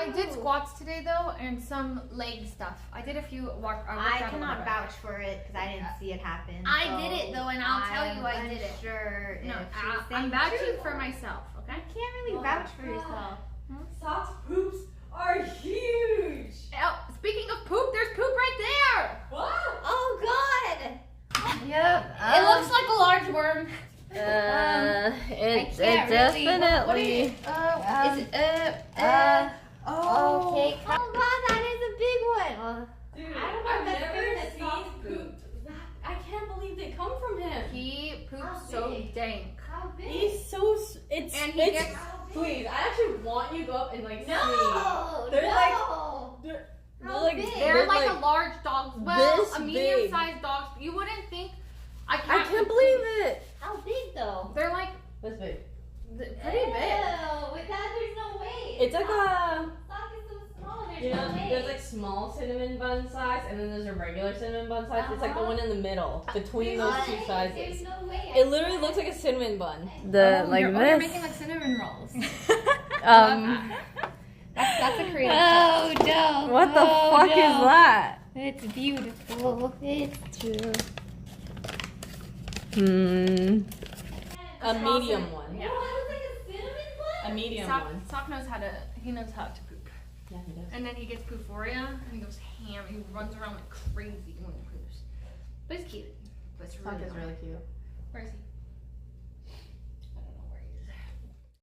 I did squats today though, and some leg stuff. I did a few I cannot vouch for it because I didn't see it happen. I did it though, and I'll tell you I did it. Sure. No, I'm vouching for myself. Okay. You can't really vouch for yourself. Socks poops are huge. Oh, speaking of poop, there's poop right there. What? Oh God. Yep. It looks like a large worm. It can't really- definitely. Is it? Oh. Okay. Oh God, that is a big one. Dude, I don't know I've if that's never fair to seen socks poop. I can't believe they come from him. He How poops so big? dank. How big? He's so. It's. And he it's gets. please, I actually want you to go up and like No. see. They're no. like. How like, big? They're like a large dog. Well, this a medium-sized dog. You wouldn't think. I I can't believe it. How big though? They're like This big. pretty big. Ew, with that, there's no way. It's like a. Sock is so small. There's You know, no way. there's like small cinnamon bun size, and then there's a regular cinnamon bun size. It's like the one in the middle between those two There's sizes. no way. It literally looks like a cinnamon bun. Like You're this. making like cinnamon rolls. That's a creative. Oh no. What the fuck is that? It's beautiful. It's true. A medium one. Yeah. Oh, it looks like a cinnamon bun. A medium Sock, one. Sock knows how to. He knows how to poop. Yeah, he does. And then he gets pooforia, and he goes ham. He runs around like crazy when he poops. But he's cute. But it's Sock really is really cute. Where is he?